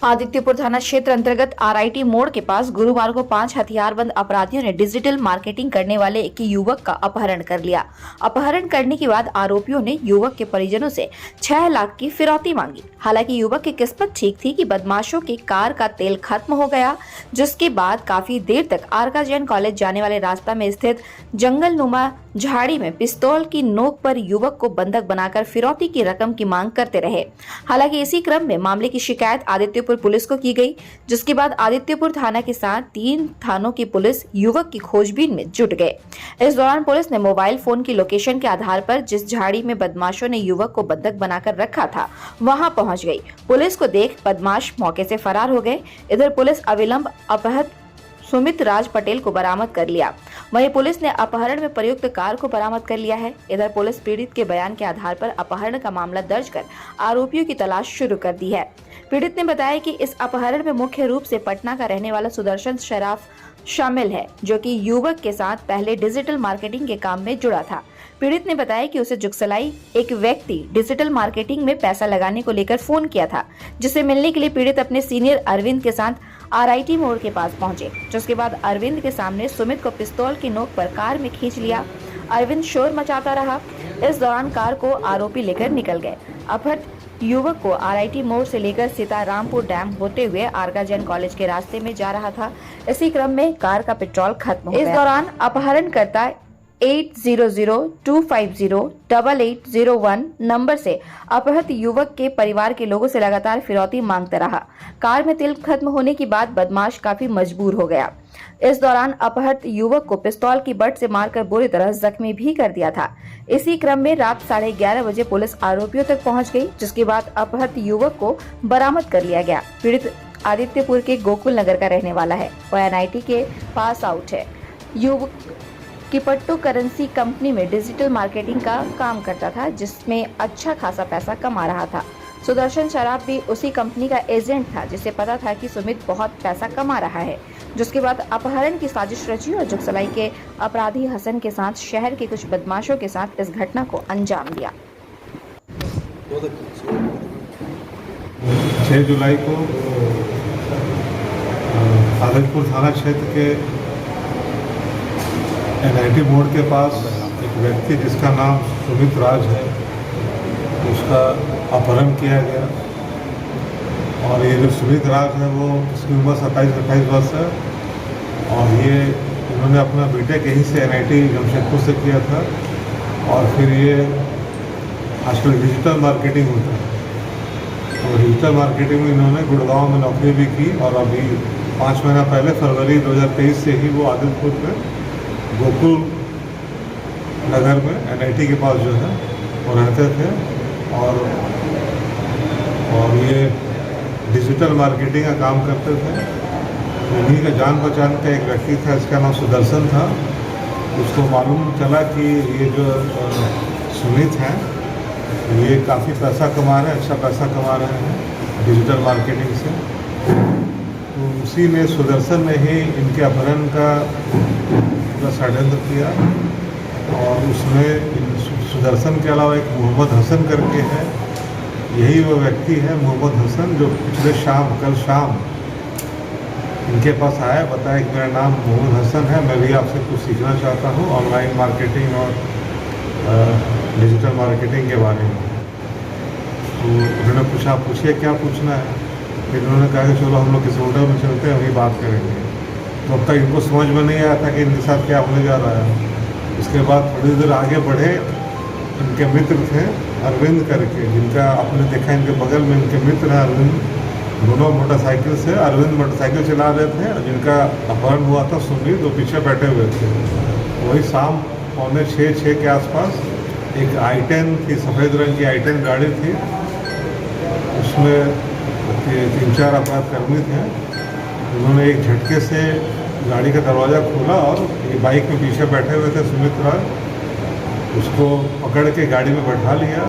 आदित्यपुर थाना क्षेत्र अंतर्गत आरआईटी मोड़ के पास गुरुवार को 5 हथियारबंद अपराधियों ने डिजिटल मार्केटिंग करने वाले एक युवक का अपहरण कर लिया। अपहरण करने के बाद आरोपियों ने युवक के परिजनों से 6 लाख की फिरौती मांगी। हालांकि युवक की किस्मत ठीक थी कि बदमाशों की कार का तेल खत्म हो गया, जिसके बाद काफी देर तक आरका जैन कॉलेज जाने वाले रास्ता में स्थित जंगल नुमा झाड़ी में पिस्तौल की नोक पर युवक को बंधक बनाकर फिरौती की रकम की मांग करते रहे। हालांकि इसी क्रम में मामले की शिकायत आदित्यपुर पुलिस को की गई, जिसके बाद आदित्यपुर थाना के साथ 3 थानों की पुलिस युवक की खोजबीन में जुट गए। इस दौरान पुलिस ने मोबाइल फोन की लोकेशन के आधार पर जिस झाड़ी में बदमाशों ने युवक को बंधक बनाकर रखा था, वहां पहुंच गई। पुलिस को देख बदमाश मौके से फरार हो गए। इधर पुलिस अविलंब अपहृत सुमित राज पटेल को बरामद कर लिया। वहीं पुलिस ने अपहरण में प्रयुक्त कार को बरामद कर लिया है। इधर पुलिस पीड़ित के बयान के आधार पर अपहरण का मामला दर्ज कर आरोपियों की तलाश शुरू कर दी है। पीड़ित ने बताया कि इस अपहरण में मुख्य रूप से पटना का रहने वाला सुदर्शन शराफ शामिल है, जो कि युवक के साथ पहले डिजिटल मार्केटिंग के काम में जुड़ा था। पीड़ित ने बताया कि उसे जुगसलाई एक व्यक्ति डिजिटल मार्केटिंग में पैसा लगाने को लेकर फोन किया था, जिसे मिलने के लिए पीड़ित अपने सीनियर अरविंद के साथ आरआईटी मोड़ के पास पहुंचे, जिसके बाद अरविंद के सामने सुमित को पिस्तौल की नोक पर कार में खींच लिया। अरविंद शोर मचाता रहा। इस दौरान कार को आरोपी लेकर निकल गए। अपहृत युवक को आरआईटी मोड़ से लेकर सीतारामपुर डैम होते हुए आरका जैन कॉलेज के रास्ते में जा रहा था। इसी क्रम में कार का पेट्रोल खत्म हो गया। इस दौरान अपहरणकर्ता 8002508801 नंबर से अपहृत युवक के परिवार के लोगों से लगातार फिरौती मांगता रहा। कार में तेल खत्म होने के बाद बदमाश काफी मजबूर हो गया। इस दौरान अपहृत युवक को पिस्तौल की बट से मारकर बुरी तरह जख्मी भी कर दिया था। इसी क्रम में रात 11:30 बजे पुलिस आरोपियों तक पहुंच गई, जिसके बाद अपहृत युवक को बरामद कर लिया गया। पीड़ित आदित्यपुर के गोकुल नगर का रहने वाला है। वह एनआईटी के पास आउट है। युवक किपट्टू करेंसी कंपनी में डिजिटल मार्केटिंग का काम करता था, जिसमें अच्छा खासा पैसा कमा रहा था। सुदर्शन शराफ भी उसी कंपनी का एजेंट था, जिसे पता था कि सुमित बहुत पैसा कमा रहा है, जिसके बाद अपहरण की साजिश रची और जुगसलाई के अपराधी हसन के साथ शहर के कुछ बदमाशों के साथ इस घटना को अंजाम दिया। 6 जुलाई को आदित्यपुर थाना क्षेत्र के एनआईटी मोड़ के पास एक व्यक्ति जिसका नाम सुमित राज है, उसका अपहरण किया गया। और ये जो सुमित राज है वो इसकी उम्र 27-28 वर्ष है और इन्होंने अपना बीटेक यहीं से एनआईटी जमशेदपुर से किया था। और फिर ये आजकल डिजिटल मार्केटिंग होता है, तो डिजिटल मार्केटिंग में इन्होंने गुड़गांव में नौकरी भी की और अभी 5 महीना पहले फरवरी 2023 से ही वो आदित्यपुर में गोकुल नगर में एनआईटी के पास जो है वो रहते थे। और ये डिजिटल मार्केटिंग का काम करते थे। इन्हीं का जान पहचान का एक व्यक्ति था, इसका नाम सुदर्शन था। उसको मालूम चला कि ये जो सुमित हैं ये काफ़ी पैसा कमा रहे हैं, अच्छा पैसा कमा रहे हैं डिजिटल मार्केटिंग से। तो उसी में सुदर्शन ने ही इनके अपहरण का षड्यंत्र किया और उसमें सुदर्शन के अलावा एक मोहम्मद हसन करके है, यही वो व्यक्ति है मोहम्मद हसन, जो कल शाम इनके पास आया, बताया कि मेरा नाम मोहम्मद हसन है, मैं भी आपसे कुछ सीखना चाहता हूँ ऑनलाइन मार्केटिंग और डिजिटल मार्केटिंग के बारे में। तो उन्होंने पूछिए क्या पूछना है। फिर उन्होंने कहा कि चलो हम लोग किसी होटल में चलते हैं, अभी बात करेंगे। तो अब तक इनको समझ में नहीं आया था कि इनके साथ क्या होने जा रहा है। उसके बाद थोड़ी देर आगे बढ़े, इनके मित्र थे अरविंद करके, जिनका आपने देखा इनके बगल में इनके मित्र हैं अरविंद। दोनों मोटरसाइकिल से, अरविंद मोटरसाइकिल चला रहे थे और जिनका अपहरण हुआ था सुमित, वो पीछे बैठे हुए थे। वही शाम 5:45-6 के आसपास एक i10 थी, सफ़ेद रंग की i10 गाड़ी थी, उसमें 3-4 अपराधकर्मी थे। उन्होंने एक झटके से गाड़ी का दरवाज़ा खोला और ये बाइक में पीछे बैठे हुए थे सुमित राज, उसको पकड़ के गाड़ी में बैठा लिया।